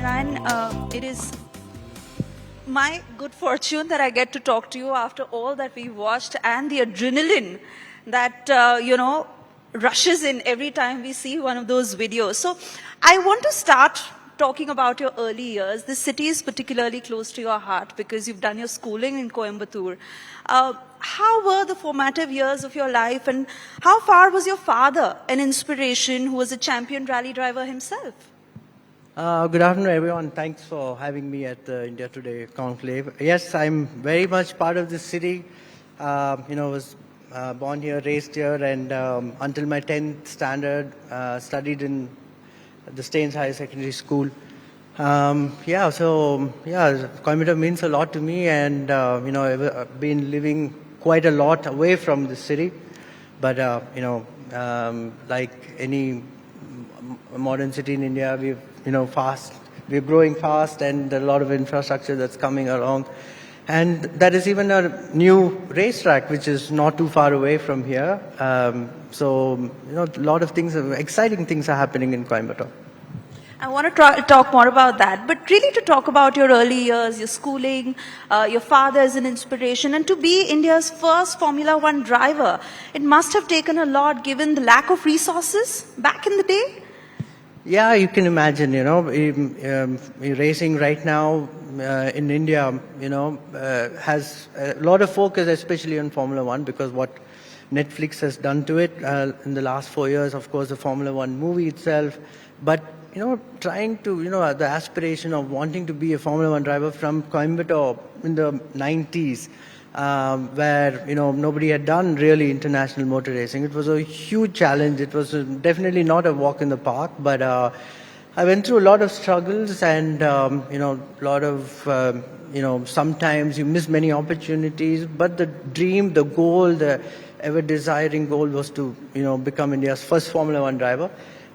Narain, it is my good fortune that I get to talk to you after all that we watched and the adrenaline that, rushes in every time we see one of those videos. So I want to start talking about your early years. This city is particularly close to your heart because you've done your schooling in Coimbatore. How were the formative years of your life, and how far was your father an inspiration who was a champion rally driver himself? Good afternoon, everyone. Thanks for having me at the India Today Conclave. Yes, I'm very much part of this city. Was born here, raised here, and until my 10th standard, studied in the Staines Higher Secondary School. Coimbatore means a lot to me, and I've been living quite a lot away from the city. But like any modern city in India, we're growing fast, and a lot of infrastructure that's coming along. And there is even a new racetrack which is not too far away from here. A lot of things, exciting things are happening in Coimbatore. I want to talk more about that, but really to talk about your early years, your schooling, your father as an inspiration, and to be India's first Formula One driver. It must have taken a lot given the lack of resources back in the day. Yeah, you can imagine, racing right now in India, has a lot of focus, especially on Formula One, because what Netflix has done to it in the last 4 years, of course, the Formula One movie itself, but, trying to, the aspiration of wanting to be a Formula One driver from Coimbatore in the 90s, where nobody had done really international motor racing. It was a huge challenge. It was definitely not a walk in the park, but I went through a lot of struggles, and sometimes you miss many opportunities, but the dream, the goal, the ever desiring goal was to become India's first Formula One driver.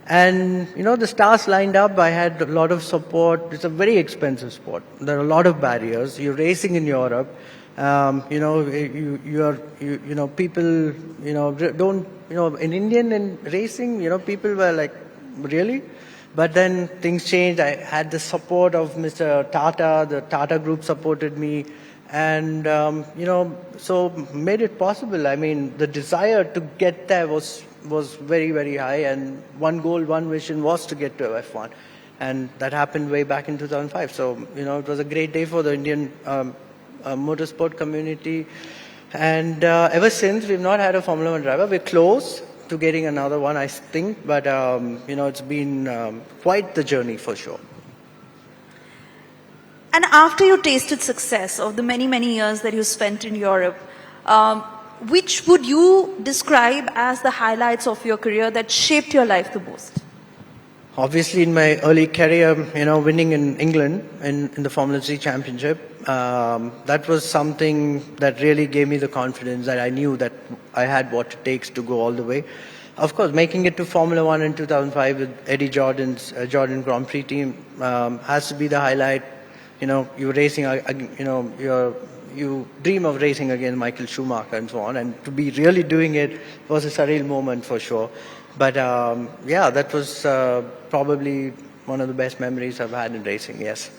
And the stars lined up. I had a lot of support. It's a very expensive sport. There are a lot of barriers. You're racing in Europe. People, don't, in Indian racing, people were like, really? But then things changed. I had the support of Mr. Tata. The Tata Group supported me. And, so made it possible. I mean, the desire to get there was very, very high. And one goal, one vision was to get to F1. And that happened way back in 2005. So, it was a great day for the Indian motorsport community, and ever since we've not had a Formula One driver. We're close to getting another one, I think, but it's been quite the journey for sure. And after you tasted success of the many, many years that you spent in Europe, which would you describe as the highlights of your career that shaped your life the most? Obviously, in my early career, winning in England in the Formula 3 Championship, that was something that really gave me the confidence that I knew that I had what it takes to go all the way. Of course, making it to Formula 1 in 2005 with Eddie Jordan's Jordan Grand Prix team has to be the highlight. You're racing, you dream of racing against Michael Schumacher and so on, and to be really doing it was a surreal moment for sure. But that was probably one of the best memories I've had in racing, yes.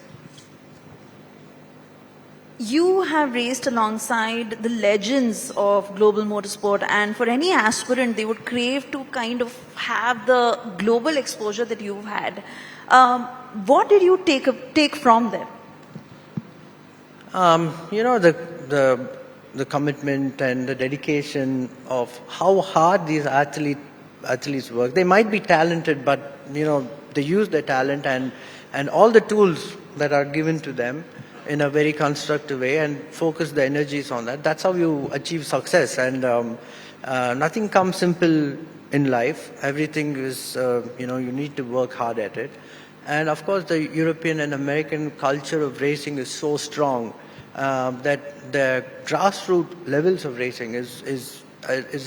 You have raced alongside the legends of global motorsport, and for any aspirant, they would crave to kind of have the global exposure that you've had. What did you take from them? The commitment and the dedication of how hard these athletes work. They might be talented, but they use their talent and all the tools that are given to them in a very constructive way and focus the energies on that. That's how you achieve success. And nothing comes simple in life. Everything is, you need to work hard at it. And of course, the European and American culture of racing is so strong that the grassroots levels of racing is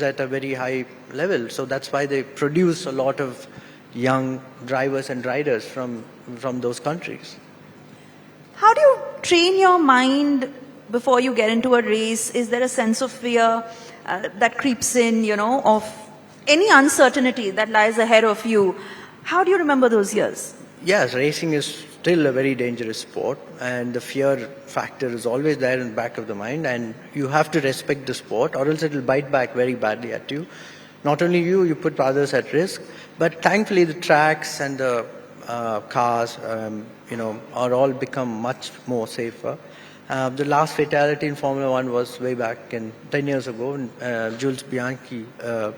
at a very high level. So that's why they produce a lot of young drivers and riders from those countries. How do you train your mind before you get into a race? Is there a sense of fear that creeps in, of any uncertainty that lies ahead of you? How do you remember those years? yes, racing is still a very dangerous sport, and the fear factor is always there in the back of the mind, and you have to respect the sport, or else it will bite back very badly at you. Not only you put others at risk, but thankfully the tracks and the cars, are all become much more safer. The last fatality in Formula One was way back 10 years ago. Jules Bianchi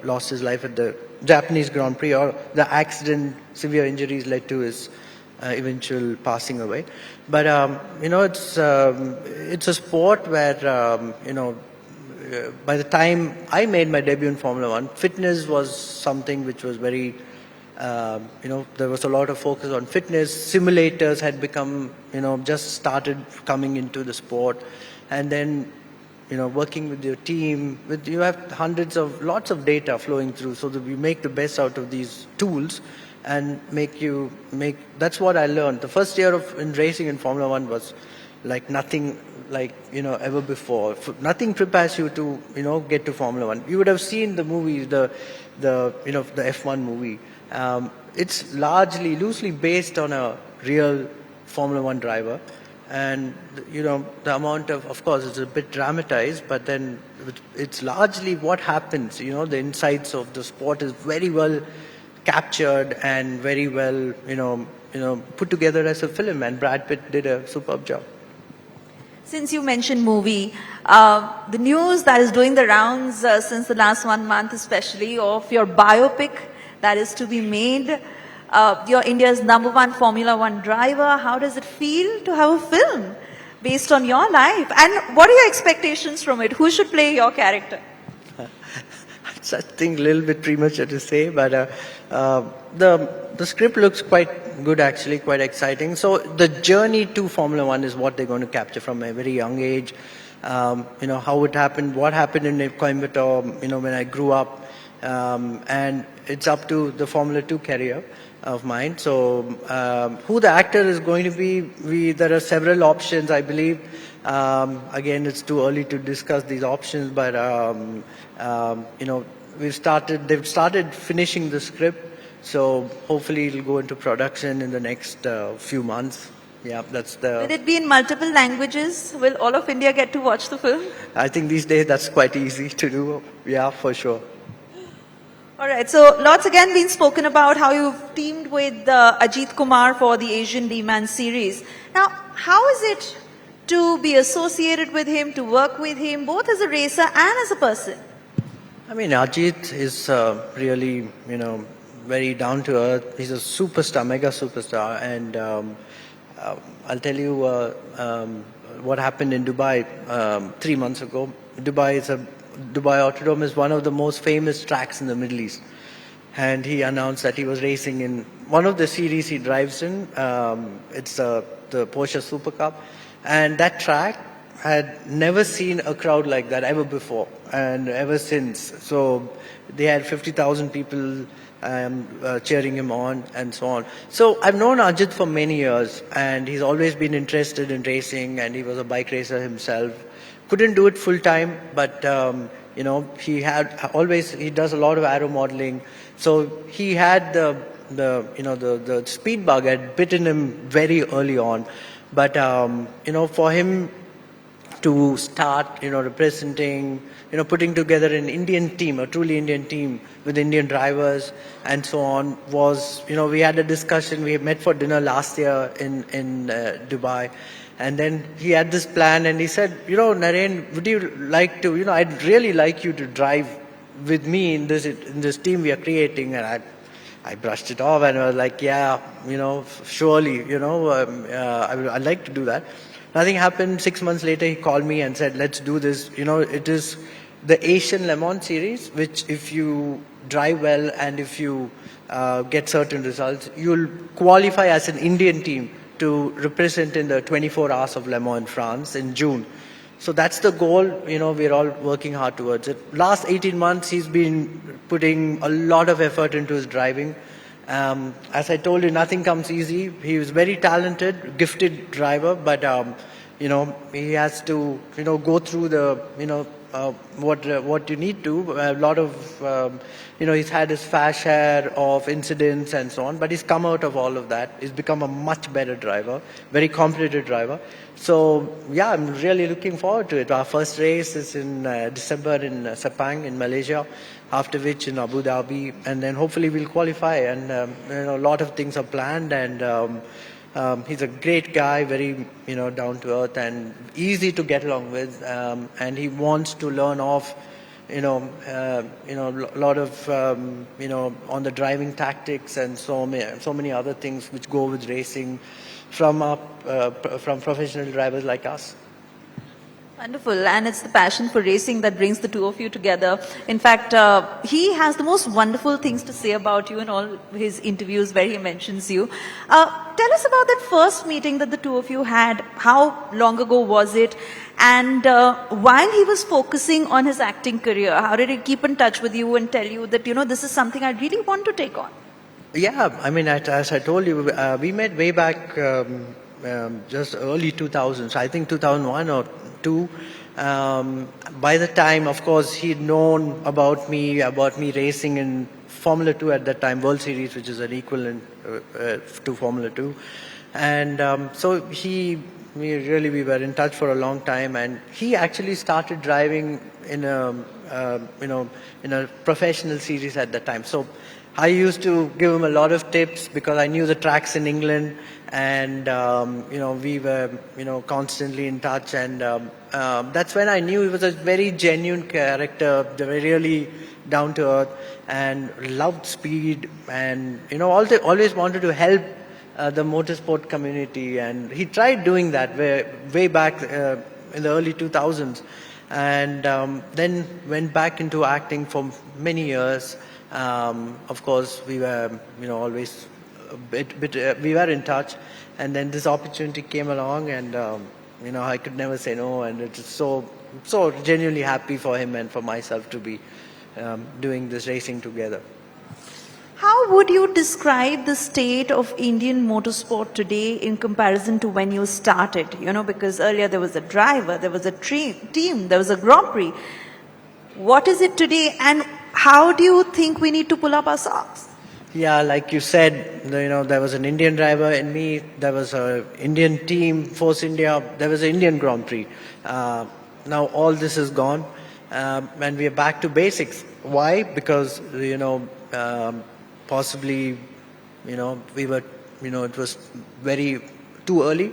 lost his life at the Japanese Grand Prix, or the accident, severe injuries led to his eventual passing away. But it's a sport where by the time I made my debut in Formula One, fitness was something which was very there was a lot of focus on fitness. Simulators had become, just started coming into the sport. And then, working with your team, you have lots of data flowing through, so that we make the best out of these tools and that's what I learned. The first year in racing in Formula One was like nothing ever before. Nothing prepares you to, get to Formula One. You would have seen the movies, the F1 movie. It's largely, loosely based on a real Formula One driver. And, the amount of course, it's a bit dramatized, but then it's largely what happens. The insights of the sport is very well captured and very well, put together as a film. And Brad Pitt did a superb job. Since you mentioned movie, the news that is doing the rounds since the last 1 month, especially of your biopic that is to be made, you're India's #1 Formula One driver. How does it feel to have a film based on your life? And what are your expectations from it? Who should play your character? It's, I think, a little bit premature to say, but the script looks quite good, actually, quite exciting. So the journey to Formula One is what they're going to capture from a very young age. How it happened, what happened in Coimbatore, when I grew up. And it's up to the Formula 2 career of mine. So who the actor is going to be, there are several options, I believe. Again, it's too early to discuss these options, but they've started finishing the script. So hopefully it'll go into production in the next few months. Yeah, that's the... Will it be in multiple languages? Will all of India get to watch the film? I think these days that's quite easy to do. Yeah, for sure. All right, so lots again been spoken about how you've teamed with Ajith Kumar for the Asian D-Man series. Now, how is it to be associated with him, to work with him, both as a racer and as a person? I mean, Ajith is really, very down to earth. He's a superstar, mega superstar, and I'll tell you what happened in Dubai 3 months ago. Dubai Autodrome is one of the most famous tracks in the Middle East. And he announced that he was racing in one of the series he drives in. It's the Porsche Super Cup. And that track had never seen a crowd like that ever before and ever since. So they had 50,000 people cheering him on and so on. So I've known Ajith for many years, and he's always been interested in racing, and he was a bike racer himself. Couldn't do it full time, but he does a lot of aero modeling. So he had the speed bug had bitten him very early on. But for him to start representing, putting together an Indian team, a truly Indian team with Indian drivers and so on was, we had a discussion. We met for dinner last year in Dubai. And then he had this plan, and he said, Narain, would you like to, I'd really like you to drive with me in this team we are creating. And I brushed it off, and I was like, yeah, surely, I'd like to do that. Nothing happened. 6 months later, he called me and said, let's do this. It is the Asian Le Mans series, which if you drive well and if you get certain results, you'll qualify as an Indian team to represent in the 24 Hours of Le Mans in France in June. So that's the goal. We're all working hard towards it. Last 18 months, he's been putting a lot of effort into his driving. As I told you, nothing comes easy. He was very talented, gifted driver, but he has to go through the what you need to. A lot of, he's had his fair share of incidents and so on, but he's come out of all of that. He's become a much better driver, very competitive driver. So, yeah, I'm really looking forward to it. Our first race is in December in Sepang in Malaysia, after which in Abu Dhabi, and then hopefully we'll qualify. And, a lot of things are planned, and he's a great guy, very, down to earth and easy to get along with. And he wants to learn off, a lot of, on the driving tactics and so many other things which go with racing from professional drivers like us. Wonderful. And it's the passion for racing that brings the two of you together. In fact, he has the most wonderful things to say about you in all his interviews where he mentions you. Tell us about that first meeting that the two of you had. How long ago was it? And while he was focusing on his acting career, how did he keep in touch with you and tell you that, this is something I really want to take on? Yeah, I mean, as I told you, we met way back just early 2000s, I think 2001 or 2. By the time, of course, he'd known about me racing in Formula 2 at that time, World Series, which is an equivalent to Formula 2. And so we were in touch for a long time, and he actually started driving in a professional series at that time. So I used to give him a lot of tips because I knew the tracks in England, and we were constantly in touch, and that's when I knew he was a very genuine character, really down to earth, and loved speed, and always wanted to help the motorsport community, and he tried doing that way back in the early 2000s, and then went back into acting for many years. Of course, we were, always we were in touch, and then this opportunity came along, and I could never say no, and it's so genuinely happy for him and for myself to be doing this racing together. How would you describe the state of Indian motorsport today in comparison to when you started? Because earlier there was a driver, there was a team, there was a Grand Prix. What is it today, and how do you think we need to pull up our socks? Yeah, like you said, there was an Indian driver in me, there was an Indian team, Force India, there was an Indian Grand Prix. Now all this is gone, and we are back to basics. Why? Because, possibly, we were, it was very too early.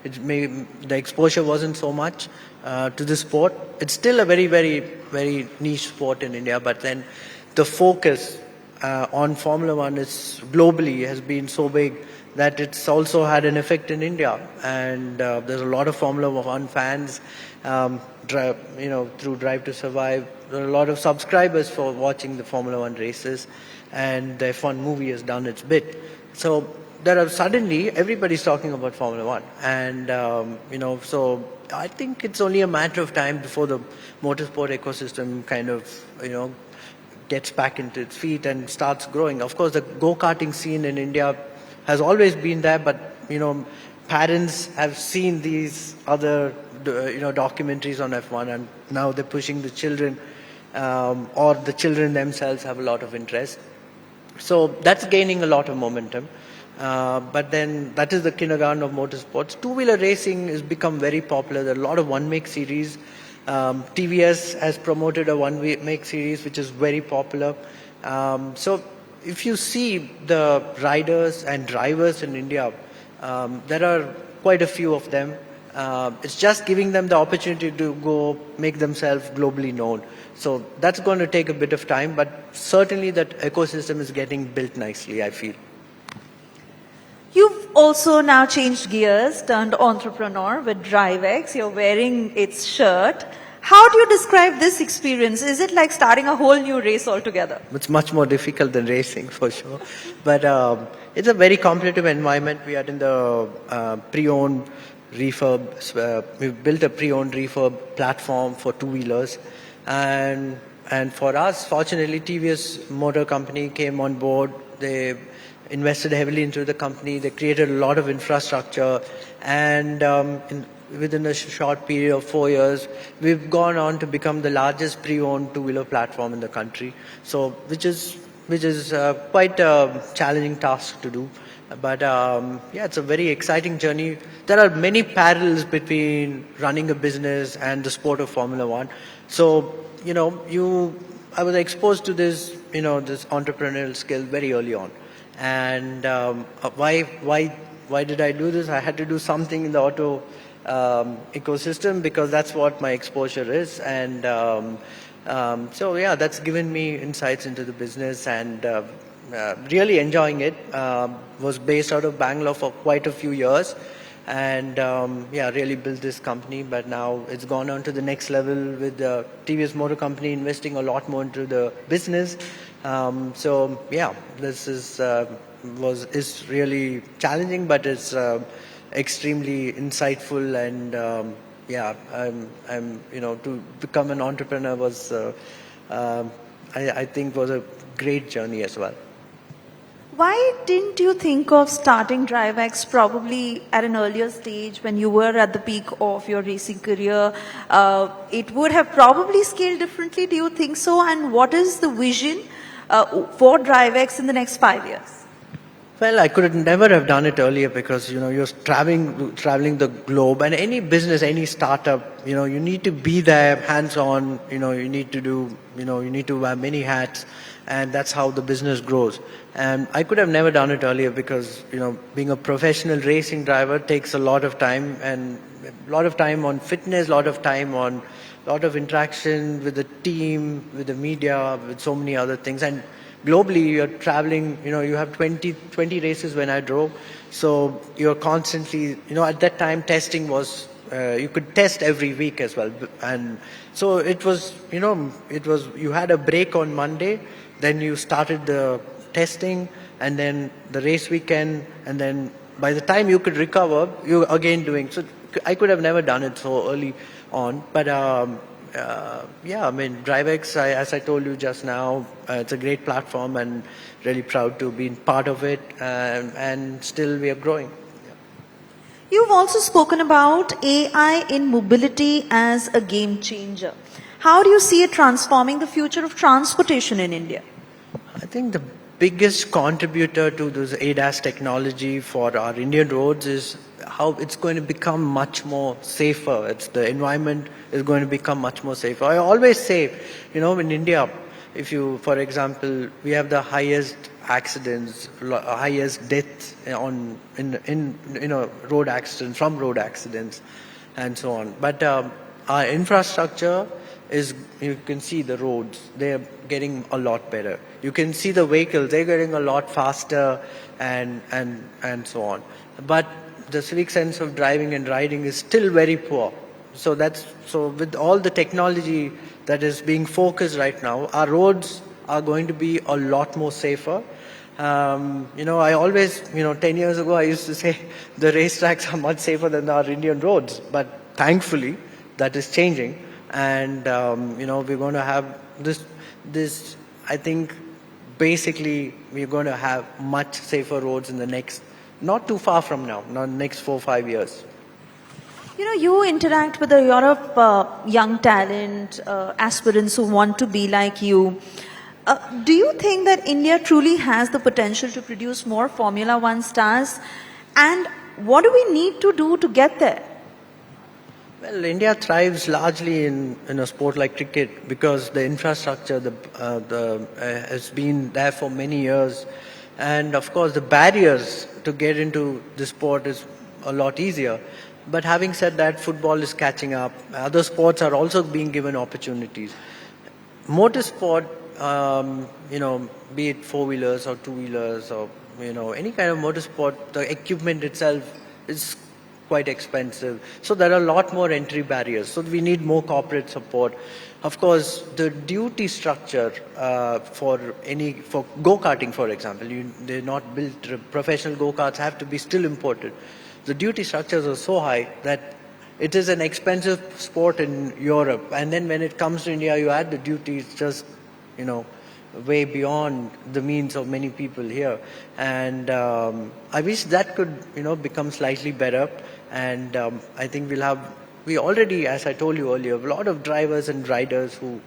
The exposure wasn't so much to the sport. It's still a very, very, very niche sport in India, but then the focus on Formula One is globally has been so big that it's also had an effect in India, and there's a lot of Formula One fans through Drive to Survive. There are a lot of subscribers for watching the Formula One races, and the F1 movie has done its bit. So suddenly everybody's talking about Formula One, and so I think it's only a matter of time before the motorsport ecosystem kind of gets back into its feet and starts growing. Of course, the go-karting scene in India has always been there, but parents have seen these other documentaries on F1, and now they're pushing the children, or the children themselves have a lot of interest. So that's gaining a lot of momentum. But then that is the kindergarten of motorsports. Two-wheeler racing has become very popular. There are a lot of one-make series. TVS has promoted a one-make series, which is very popular. So if you see the riders and drivers in India, there are quite a few of them. It's just giving them the opportunity to go make themselves globally known. So that's going to take a bit of time, but certainly that ecosystem is getting built nicely, I feel. You've also now changed gears, turned entrepreneur with DriveX. You're wearing its shirt. How do you describe this experience? Is it like starting a whole new race altogether? It's much more difficult than racing, for sure. But it's a very competitive environment. We are in the pre-owned refurb. We've built a pre-owned refurb platform for two-wheelers. And for us, fortunately, TVS Motor Company came on board. They invested heavily into the company. They created a lot of infrastructure. And within a short period of 4 years, we've gone on to become the largest pre-owned two-wheeler platform in the country. So, which is quite a challenging task to do. But yeah, it's a very exciting journey. There are many parallels between running a business and the sport of Formula One. So, I was exposed to this, this entrepreneurial skill very early on. And why did I do this? I had to do something in the auto ecosystem because that's what my exposure is. And so yeah, that's given me insights into the business and really enjoying it. Was based out of Bangalore for quite a few years. And yeah, really built this company, but now it's gone on to the next level with the TVS Motor Company investing a lot more into the business. So yeah, this is really challenging, but it's extremely insightful. And yeah, I'm to become an entrepreneur was I think was a great journey as well. Why didn't you think of starting DriveX probably at an earlier stage when you were at the peak of your racing career? It would have probably scaled differently. Do you think so? And what is the vision for DriveX in the next 5 years? Well, I could never have done it earlier because you're traveling the globe, and any business, any startup, you need to be there, hands on. You need to do, you need to wear many hats, and that's how the business grows. And I could have never done it earlier because being a professional racing driver takes a lot of time, and a lot of time on fitness, a lot of time on a lot of interaction with the team, with the media, with so many other things. And globally, you're traveling, you have 20 races when I drove. So you're constantly, at that time, testing was, you could test every week as well. And so it was, you had a break on Monday, then you started the testing, and then the race weekend, and then by the time you could recover, you were again doing. So I could have never done it so early on. But yeah, I mean, DriveX, as I told you just now, it's a great platform and really proud to be part of it, and still we are growing. You've also spoken about AI in mobility as a game changer. How do you see it transforming the future of transportation in India? I think the biggest contributor to this ADAS technology for our Indian roads is how it's going to become much more safer. The environment is going to become much more safer. I always say, in India, if you, for example, we have the highest accidents, highest deaths in road accidents, from road accidents, and so on. But our infrastructure is, you can see the roads, they're getting a lot better. You can see the vehicles, they're getting a lot faster, and so on. But the civic sense of driving and riding is still very poor. So with all the technology that is being focused right now, our roads are going to be a lot more safer. I always, 10 years ago, I used to say the racetracks are much safer than our Indian roads. But thankfully, that is changing. And, we're going to have this, I think, basically, we're going to have much safer roads in the next, not too far from now, not next 4 or 5 years. You interact with a lot of young talent, aspirants who want to be like you. Do you think that India truly has the potential to produce more Formula One stars? And what do we need to do to get there? Well, India thrives largely in a sport like cricket because the infrastructure has been there for many years. And of course, the barriers to get into the sport is a lot easier. But having said that, football is catching up. Other sports are also being given opportunities. Motorsport, be it four-wheelers or two-wheelers or, any kind of motorsport, the equipment itself is quite expensive. So there are a lot more entry barriers. So we need more corporate support. Of course, the duty structure for go-karting, for example, they're not built, professional go-karts have to be still imported. The duty structures are so high that it is an expensive sport in Europe. And then when it comes to India, you add the duties, just, way beyond the means of many people here. And I wish that could, become slightly better. And I think we already, as I told you earlier, a lot of drivers and riders who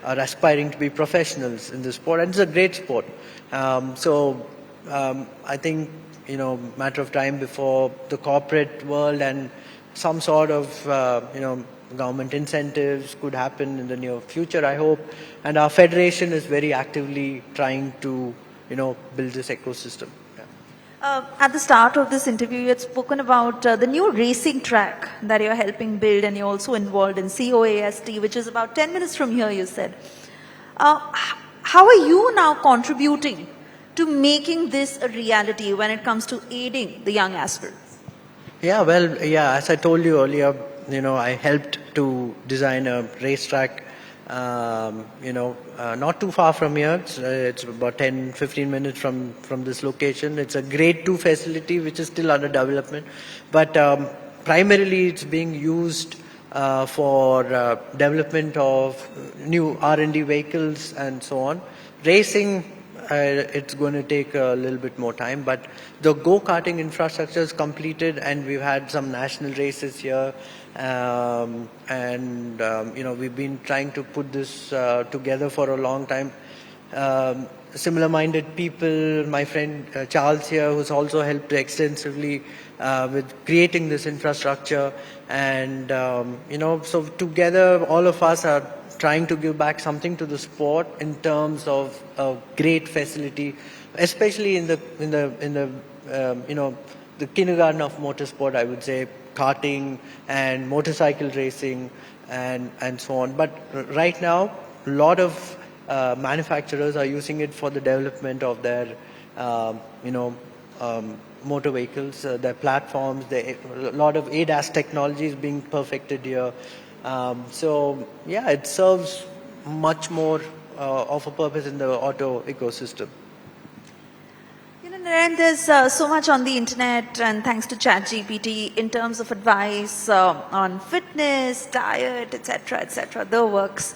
are aspiring to be professionals in the sport, and it's a great sport. I think, matter of time before the corporate world and some sort of, government incentives could happen in the near future, I hope. And our federation is very actively trying to, build this ecosystem. At the start of this interview, you had spoken about the new racing track that you're helping build, and you're also involved in COAST, which is about 10 minutes from here, you said. How are you now contributing to making this a reality when it comes to aiding the young aspirants? Yeah, well, as I told you earlier, I helped to design a racetrack, not too far from here. It's about 10-15 minutes from this location. It's a grade 2 facility which is still under development, but primarily it's being used for development of new R&D vehicles and so on. Racing, it's going to take a little bit more time, but the go-karting infrastructure is completed, and we've had some national races here. We've been trying to put this together for a long time. Similar-minded people, my friend Charles here, who's also helped extensively with creating this infrastructure. And, so together, all of us are trying to give back something to the sport in terms of a great facility, especially in the kindergarten of motorsport, I would say, karting and motorcycle racing and so on. But right now, a lot of manufacturers are using it for the development of their, motor vehicles, their platforms. A lot of ADAS technology is being perfected here. It serves much more of a purpose in the auto ecosystem. Narain, there's so much on the internet, and thanks to ChatGPT, in terms of advice on fitness, diet, etc., the works.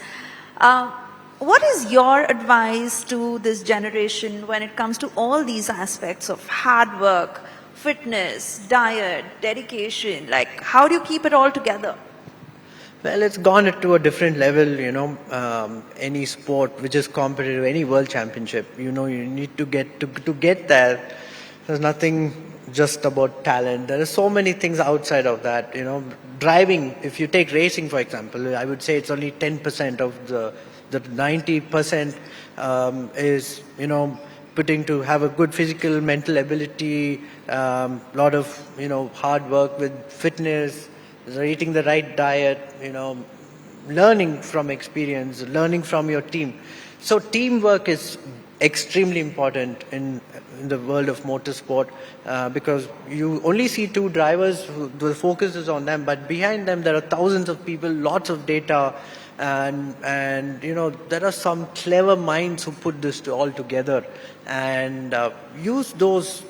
What is your advice to this generation when it comes to all these aspects of hard work, fitness, diet, dedication? Like, how do you keep it all together? Well, it's gone to a different level, any sport which is competitive, any world championship, you need to get there. There's nothing just about talent. There are so many things outside of that, driving. If you take racing, for example, I would say it's only 10% of the 90% is, putting to have a good physical, mental ability, lot of, hard work with fitness, eating the right diet, learning from experience, learning from your team. So teamwork is extremely important in the world of motorsport because you only see two drivers, the focus is on them, but behind them there are thousands of people, lots of data, and there are some clever minds who put this all together and use those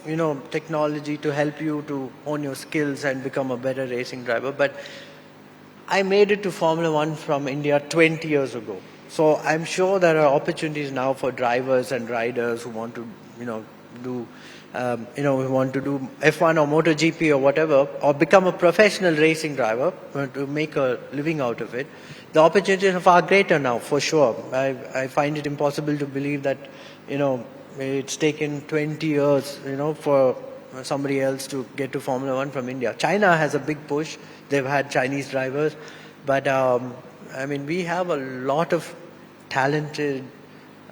technology to help you to hone your skills and become a better racing driver. But I made it to Formula One from India 20 years ago, so I'm sure there are opportunities now for drivers and riders who want to do who want to do F1 or MotoGP or whatever, or become a professional racing driver to make a living out of it. The opportunities are far greater now, for sure. I find it impossible to believe that, it's taken 20 years, for somebody else to get to Formula One from India. China has a big push. They've had Chinese drivers. But, we have a lot of talented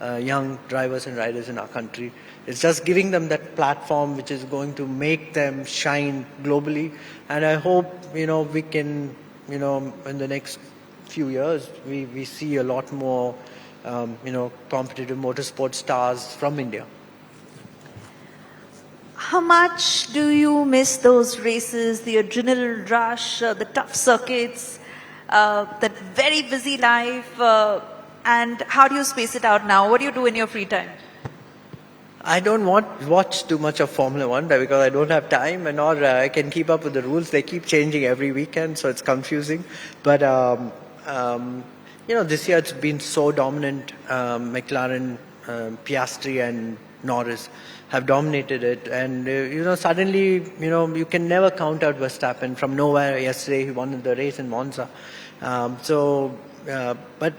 young drivers and riders in our country. It's just giving them that platform which is going to make them shine globally. And I hope, we can, in the next few years, we see a lot more, competitive motorsport stars from India. How much do you miss those races, the adrenaline rush, the tough circuits, that very busy life, and how do you space it out now? What do you do in your free time? I don't watch too much of Formula One because I don't have time, and or I can keep up with the rules. They keep changing every weekend, so it's confusing. But this year it's been so dominant. McLaren Piastri and Norris have dominated it, and suddenly you can never count out Verstappen from nowhere. Yesterday he won the race in Monza, but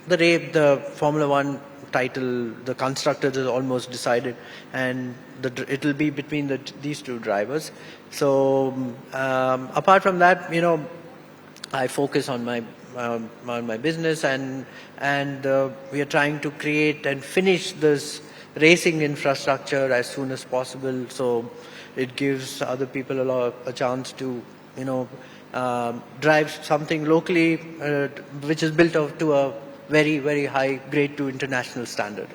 the Formula One title, the constructors is almost decided, and it will be between these two drivers. So apart from that, I focus on my business, and we are trying to create and finish this racing infrastructure as soon as possible. So it gives other people a chance to drive something locally, which is built up to a very, very high grade to international standard.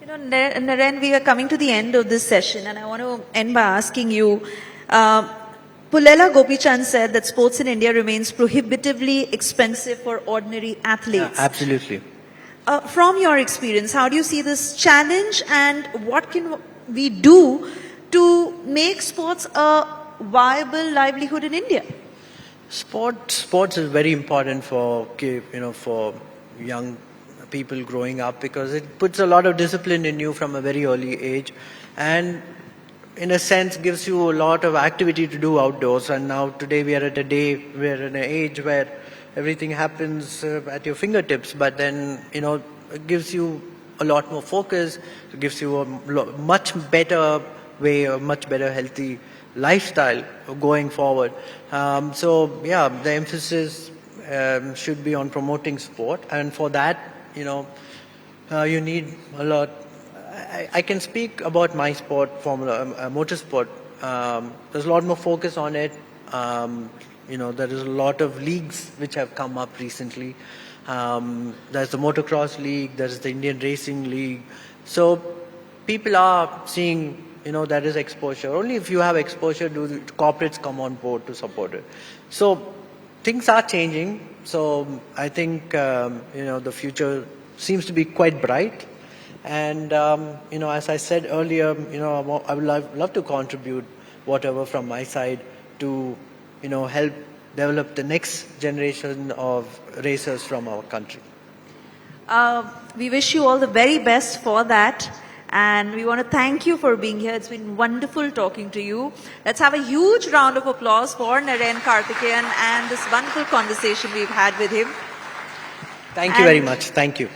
Narain, we are coming to the end of this session, and I want to end by asking you, Pullela Gopichand said that sports in India remains prohibitively expensive for ordinary athletes. Yeah, absolutely. From your experience, how do you see this challenge, and what can we do to make sports a viable livelihood in India? Sports is very important for for young people growing up, because it puts a lot of discipline in you from a very early age, and in a sense gives you a lot of activity to do outdoors. And now today we're at an age where everything happens at your fingertips, but then it gives you a lot more focus, it gives you a much better way, a much better healthy lifestyle going forward. So yeah, the emphasis should be on promoting sport, and for that you need a lot. I can speak about my sport, motorsport. There's a lot more focus on it. There is a lot of leagues which have come up recently. There's the motocross league, there's the Indian Racing League. So people are seeing, there is exposure. Only if you have exposure do corporates come on board to support it. So things are changing. So I think, the future seems to be quite bright. And, as I said earlier, I would love to contribute whatever from my side to, help develop the next generation of racers from our country. We wish you all the very best for that. And we want to thank you for being here. It's been wonderful talking to you. Let's have a huge round of applause for Narain Karthikeyan and this wonderful conversation we've had with him. Thank you very much. Thank you.